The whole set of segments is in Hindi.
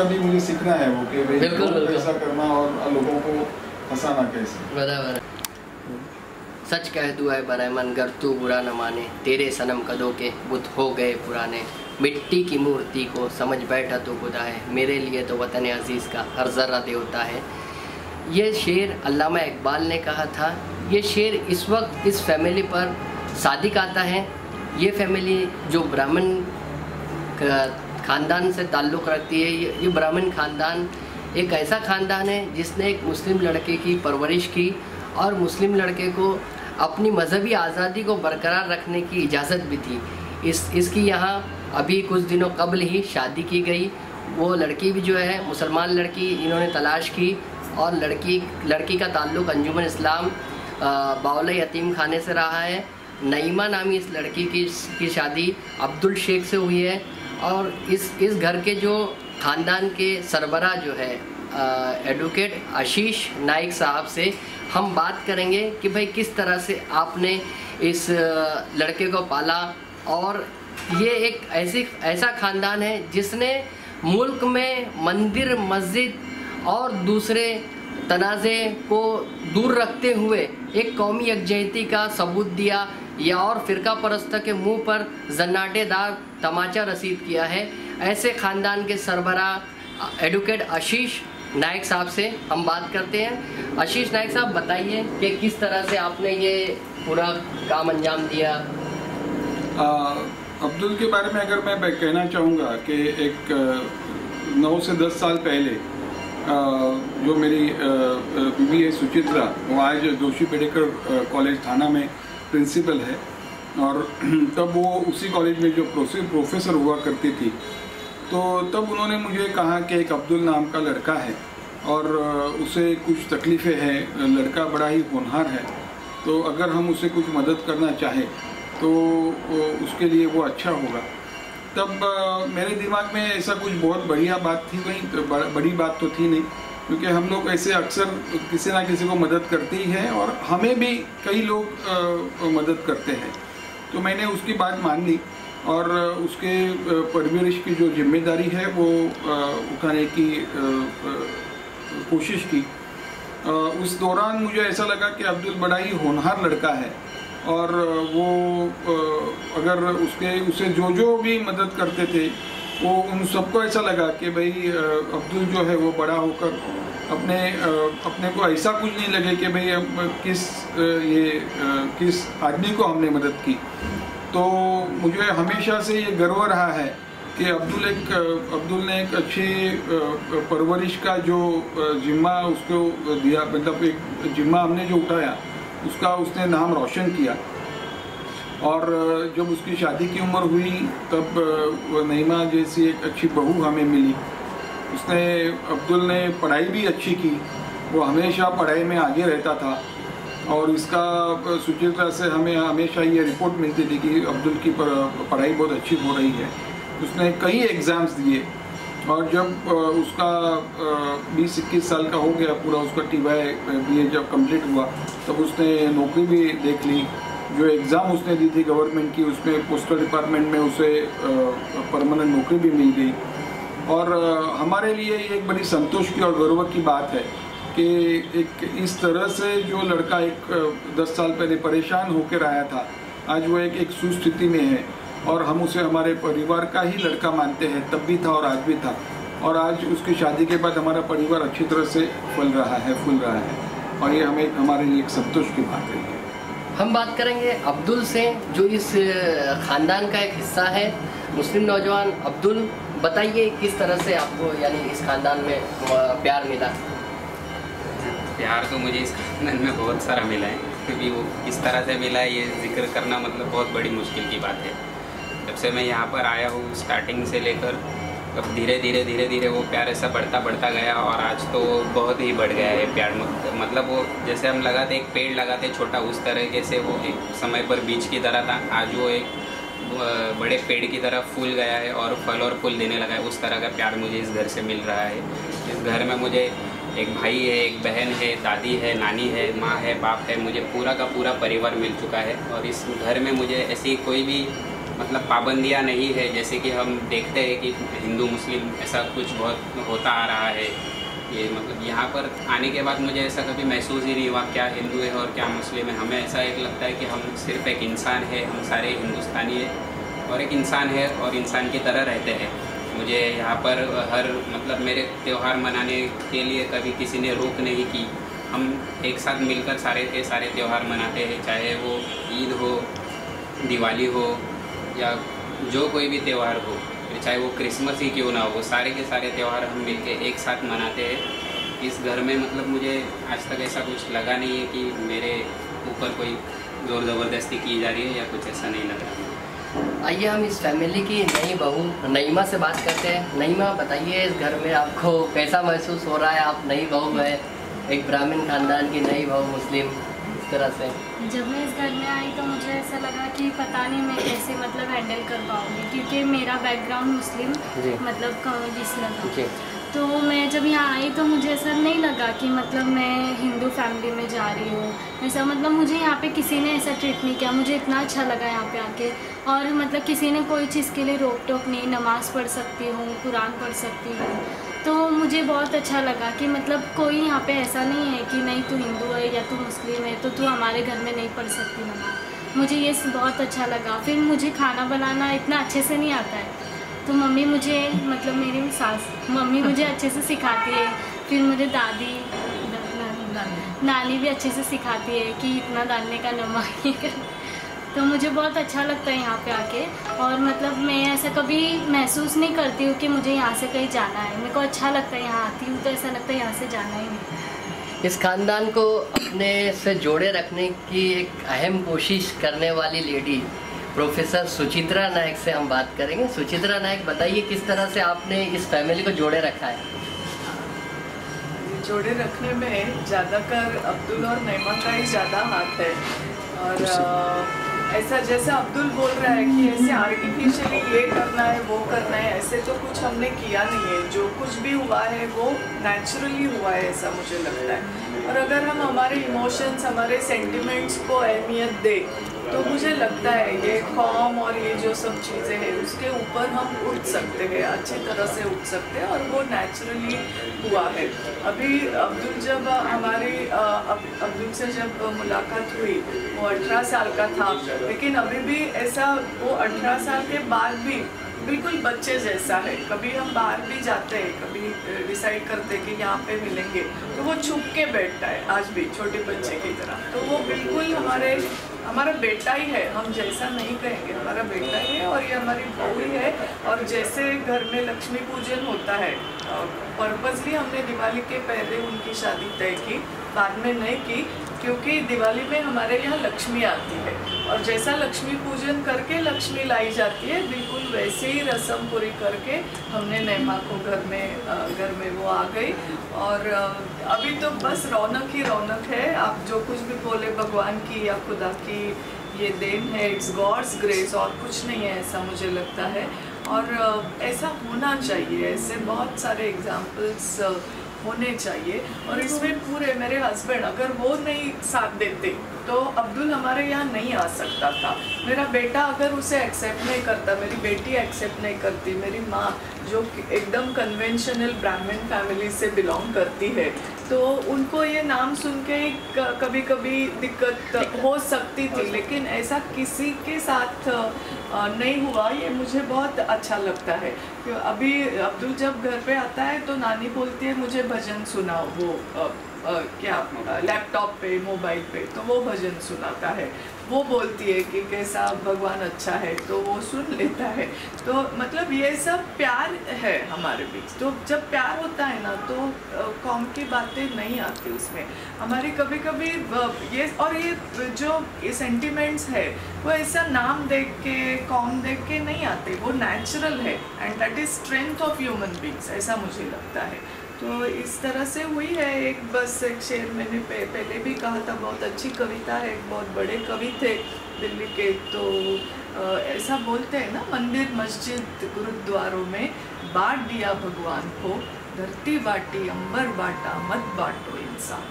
प्रैक्टिकली मुझे सीखना है वो कि भाई बिल्कुल कैसा करना और लोगों को फंसाना कैसे। बराबर। सच कह दुआ है बरहमन गर तू बुरा न माने, तेरे सनम कदों के बुत हो गए पुराने, मिट्टी की मूर्ति को समझ बैठा तो खुदा है, मेरे लिए तो वतन अजीज़ का हर ज़र्रा देवता है। ये शेर अल्लामा इकबाल ने कहा था। ये शेर इस वक्त इस फैमिली पर सादिक आता है। ये फैमिली जो ब्राह्मण ख़ानदान से ताल्लुक़ रखती है, ये ब्राह्मण ख़ानदान एक ऐसा ख़ानदान है जिसने एक मुस्लिम लड़के की परवरिश की और मुस्लिम लड़के को अपनी मज़हबी आज़ादी को बरकरार रखने की इजाज़त भी थी। इसकी यहाँ अभी कुछ दिनों कबल ही शादी की गई। वो लड़की भी जो है मुसलमान लड़की इन्होंने तलाश की और लड़की का ताल्लुक़ अंजुमन इस्लाम बाउला यतीम खाने से रहा है। नईमा नामी इस लड़की की शादी अब्दुल शेख से हुई है। और इस घर के जो ख़ानदान के सरबराह जो है एडवोकेट आशीष नाइक साहब से हम बात करेंगे कि भाई किस तरह से आपने इस लड़के को पाला। और ये एक ऐसा ख़ानदान है जिसने मुल्क में मंदिर मस्जिद और दूसरे तनाज़े को दूर रखते हुए एक कौमी यकजहती का सबूत दिया या और फ़िरका परस्त के मुंह पर जन्नाटेदार तमाचा रसीद किया है। ऐसे ख़ानदान के सरबराह एडवोकेट आशीष नाइक साहब से हम बात करते हैं। आशीष नाइक साहब, बताइए कि किस तरह से आपने ये पूरा काम अंजाम दिया। अब्दुल के बारे में अगर मैं कहना चाहूँगा कि एक 9 से 10 साल पहले जो मेरी बीवी है सुचित्रा, वो आज जोशी पेडेकर कॉलेज थाना में प्रिंसिपल है और तब वो उसी कॉलेज में जो प्रोफेसर हुआ करती थी। तो तब उन्होंने मुझे कहा कि एक अब्दुल नाम का लड़का है और उसे कुछ तकलीफ़ें हैं, लड़का बड़ा ही होनहार है, तो अगर हम उसे कुछ मदद करना चाहें तो उसके लिए वो अच्छा होगा। तब मेरे दिमाग में ऐसा कुछ बहुत बढ़िया बात थी नहीं, तो बड़ी बात तो थी नहीं, क्योंकि हम लोग ऐसे अक्सर किसी ना किसी को मदद करते ही हैं और हमें भी कई लोग मदद करते हैं। तो मैंने उसकी बात मान ली और उसके परवरिश की जो जिम्मेदारी है वो उठाने की कोशिश की। उस दौरान मुझे ऐसा लगा कि अब्दुल बड़ा ही होनहार लड़का है और वो अगर उसे जो भी मदद करते थे वो उन सबको ऐसा लगा कि भाई अब्दुल जो है वो बड़ा होकर अपने को ऐसा कुछ नहीं लगे कि भाई किस आदमी को हमने मदद की। तो मुझे हमेशा से ये गर्व रहा है कि अब्दुल ने एक अच्छी परवरिश का जो जिम्मा उसको दिया, मतलब एक जिम्मा हमने जो उठाया उसका उसने नाम रोशन किया। और जब उसकी शादी की उम्र हुई तब नईमा जैसी एक अच्छी बहू हमें मिली। अब्दुल ने पढ़ाई भी अच्छी की, वो हमेशा पढ़ाई में आगे रहता था और इसका सुचित्रा से हमें हमेशा ये रिपोर्ट मिलती थी कि अब्दुल की पढ़ाई बहुत अच्छी हो रही है। उसने कई एग्ज़ाम्स दिए और जब उसका 20-21 साल का हो गया पूरा, उसका TY जब कंप्लीट हुआ तब उसने नौकरी भी देख ली। जो एग्ज़ाम उसने दी थी गवर्नमेंट की, उसमें पोस्टल डिपार्टमेंट में उसे परमानेंट नौकरी भी मिल गई। और हमारे लिए ये एक बड़ी संतोष की और गर्व की बात है कि एक इस तरह से जो लड़का 10 साल पहले परेशान होकर आया था, आज वो एक सुस्थिति में है और हम उसे हमारे परिवार का ही लड़का मानते हैं। तब भी था और आज भी था और आज उसकी शादी के बाद हमारा परिवार अच्छी तरह से फूल रहा है और ये हमारे लिए एक संतोष की बात है। हम बात करेंगे अब्दुल से, जो इस ख़ानदान का एक हिस्सा है। मुस्लिम नौजवान अब्दुल, बताइए किस तरह से आपको यानी इस ख़ानदान में प्यार मिला? प्यार तो मुझे इस ख़ानदान में बहुत सारा मिला है, क्योंकि वो किस तरह से मिला है ये जिक्र करना मतलब बहुत बड़ी मुश्किल की बात है। जब से मैं यहाँ पर आया हूँ स्टार्टिंग से लेकर अब धीरे धीरे वो प्यार ऐसा बढ़ता गया और आज तो बहुत ही बढ़ गया है प्यार। मतलब वो जैसे हम लगाते एक पेड़ लगाते छोटा, उस तरीके से वो एक समय पर बीज की तरह था, आज वो एक बड़े पेड़ की तरह फूल गया है और फल और फूल देने लगा है। उस तरह का प्यार मुझे इस घर से मिल रहा है। इस घर में मुझे एक भाई है, एक बहन है, दादी है, नानी है, माँ है, बाप है, मुझे पूरा का पूरा परिवार मिल चुका है। और इस घर में मुझे ऐसी कोई भी मतलब पाबंदियां नहीं है, जैसे कि हम देखते हैं कि हिंदू मुस्लिम ऐसा कुछ बहुत होता आ रहा है। ये मतलब यहाँ पर आने के बाद मुझे ऐसा कभी महसूस ही नहीं हुआ क्या हिंदू है और क्या मुस्लिम है। हमें ऐसा एक लगता है कि हम सिर्फ एक इंसान है, हम सारे हिंदुस्तानी है और एक इंसान है और इंसान की तरह रहते हैं। मुझे यहाँ पर हर मतलब मेरे त्यौहार मनाने के लिए कभी किसी ने रोक नहीं की। हम एक साथ मिलकर सारे के सारे त्यौहार मनाते हैं, चाहे वो ईद हो, दिवाली हो या जो कोई भी त्यौहार हो, चाहे वो क्रिसमस ही क्यों ना हो, वो सारे के सारे त्यौहार हम मिलके एक साथ मनाते हैं इस घर में। मतलब मुझे आज तक ऐसा कुछ लगा नहीं है कि मेरे ऊपर कोई ज़ोर ज़बरदस्ती की जा रही है या कुछ ऐसा नहीं लग रहा। आइए हम इस फैमिली की नई बहू नईमा से बात करते हैं। नईमा, बताइए इस घर में आपको कैसा महसूस हो रहा है? आप नई बहू है, एक ब्राह्मण खानदान की नई बहू मुस्लिम, इस तरह से। जब मैं इस घर में आई तो मुझे ऐसा लगा कि पता नहीं मैं कैसे मतलब हैंडल कर पाऊँगी, क्योंकि मेरा बैकग्राउंड मुस्लिम मतलब इसमें था। तो मैं जब यहाँ आई तो मुझे ऐसा नहीं लगा कि मतलब मैं हिंदू फैमिली में जा रही हूँ, ऐसा मतलब मुझे यहाँ पे किसी ने ऐसा ट्रीट नहीं किया। मुझे इतना अच्छा लगा यहाँ पे आके, और मतलब किसी ने कोई चीज़ के लिए रोक टोक नहीं, नमाज़ पढ़ सकती हूँ, कुरान पढ़ सकती हूँ। तो मुझे बहुत अच्छा लगा कि मतलब कोई यहाँ पे ऐसा नहीं है कि नहीं तू हिंदू है या तू मुस्लिम है तो तू हमारे घर में नहीं पढ़ सकती नमाज़। मुझे ये बहुत अच्छा लगा। फिर मुझे खाना बनाना इतना अच्छे से नहीं आता है, तो मम्मी मुझे मतलब मेरी सास मम्मी मुझे अच्छे से सिखाती है। फिर मुझे दादी नानी भी अच्छे से सिखाती है कि इतना डालने का नमक ही कर। तो मुझे बहुत अच्छा लगता है यहाँ पे आके, और मतलब मैं ऐसा कभी महसूस नहीं करती हूँ कि मुझे यहाँ से कहीं जाना है। मेरे को अच्छा लगता है, यहाँ आती हूँ तो ऐसा लगता है यहाँ से जाना ही नहीं। इस खानदान को अपने से जोड़े रखने की एक अहम कोशिश करने वाली लेडी प्रोफेसर सुचित्रा नायक से हम बात करेंगे। सुचित्रा नायक, बताइए किस तरह से आपने इस फैमिली को जोड़े रखा है? जोड़े रखने में ज़्यादातर अब्दुल और नईमा का ही ज़्यादा हाथ है। और ऐसा जैसा अब्दुल बोल रहा है कि ऐसे आर्टिफिशियली ये करना है वो करना है, ऐसे तो कुछ हमने किया नहीं है। जो कुछ भी हुआ है वो नेचुरली हुआ है, ऐसा मुझे लगता है। और अगर हम हमारे इमोशंस, हमारे सेंटिमेंट्स को अहमियत दें तो मुझे लगता है ये कौम और ये जो सब चीज़ें हैं उसके ऊपर हम उठ सकते हैं, अच्छी तरह से उठ सकते हैं, और वो नेचुरली हुआ है। अभी अब्दुल जब अब्दुल से जब मुलाकात हुई वो 18 साल का था, लेकिन अभी भी ऐसा वो 18 साल के बाद भी बिल्कुल बच्चे जैसा है। कभी हम बाहर भी जाते हैं, कभी डिसाइड करते हैं कि यहाँ पे मिलेंगे तो वो छुप के बैठता है, आज भी छोटे बच्चे की तरह। तो वो बिल्कुल हमारा बेटा ही है, हम जैसा नहीं कहेंगे, हमारा बेटा ही है और ये हमारी बहू ही है। और जैसे घर में लक्ष्मी पूजन होता है, पर्पसली हमने दिवाली के पहले उनकी शादी तय की, बाद में नहीं की, क्योंकि दिवाली में हमारे यहाँ लक्ष्मी आती है और जैसा लक्ष्मी पूजन करके लक्ष्मी लाई जाती है, बिल्कुल वैसे ही रस्म पूरी करके हमने नईमा को घर में वो आ गई। और अभी तो बस रौनक ही रौनक है। आप जो कुछ भी बोले भगवान की या खुदा की ये देन है, इट्स गॉड्स ग्रेस, और कुछ नहीं है, ऐसा मुझे लगता है। और ऐसा होना चाहिए, ऐसे बहुत सारे एग्जाम्पल्स होने चाहिए। और इसमें पूरे मेरे हस्बैंड अगर वो नहीं साथ देते तो अब्दुल हमारे यहाँ नहीं आ सकता था। मेरा बेटा अगर उसे एक्सेप्ट नहीं करता, मेरी बेटी एक्सेप्ट नहीं करती, मेरी माँ जो एकदम कन्वेंशनल ब्राह्मण फैमिली से बिलोंग करती है, तो उनको ये नाम सुन के कभी कभी दिक्कत हो सकती थी, लेकिन ऐसा किसी के साथ नहीं हुआ। ये मुझे बहुत अच्छा लगता है। अभी अब्दुल जब घर पे आता है तो नानी बोलती है मुझे भजन सुनाओ, वो क्या लैपटॉप पे मोबाइल पे, तो वो भजन सुनाता है। वो बोलती है कि कैसा भगवान अच्छा है, तो वो सुन लेता है। तो मतलब ये सब प्यार है हमारे बीच। तो जब प्यार होता है ना तो कौम की बातें नहीं आती उसमें हमारी। कभी कभी ये और ये जो सेंटिमेंट्स है वो ऐसा नाम देख के कौम देख के नहीं आते, वो नेचुरल है and that is strength of human beings, ऐसा मुझे लगता है। तो इस तरह से हुई है। एक शेर मैंने पहले भी कहा था, बहुत अच्छी कविता है, बहुत बड़े कवि थे दिल्ली के, तो ऐसा बोलते हैं ना, मंदिर मस्जिद गुरुद्वारों में बांट दिया भगवान को, धरती बाटी अंबर बाटा, मत बांटो इंसान।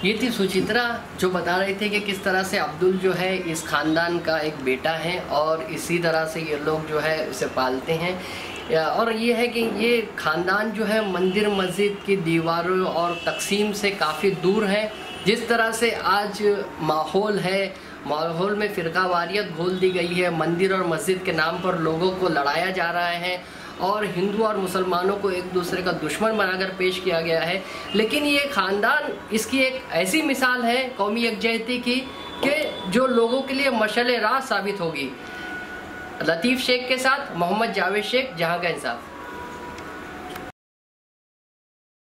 ये थी सुचित्रा जो बता रहे थे कि किस तरह से अब्दुल जो है इस ख़ानदान का एक बेटा है और इसी तरह से ये लोग जो है उसे पालते हैं। और ये है कि ये ख़ानदान जो है मंदिर मस्जिद की दीवारों और तकसीम से काफ़ी दूर है। जिस तरह से आज माहौल है, माहौल में फ़िरकावारियत घोल दी गई है, मंदिर और मस्जिद के नाम पर लोगों को लड़ाया जा रहा है और हिंदू और मुसलमानों को एक दूसरे का दुश्मन बनाकर पेश किया गया है। लेकिन ये ख़ानदान इसकी एक ऐसी मिसाल है कौमी यकजहती की कि जो लोगों के लिए मशअल राह साबित होगी। लतीफ़ शेख के साथ मोहम्मद जावेद शेख, जहाँ का इंसाफ।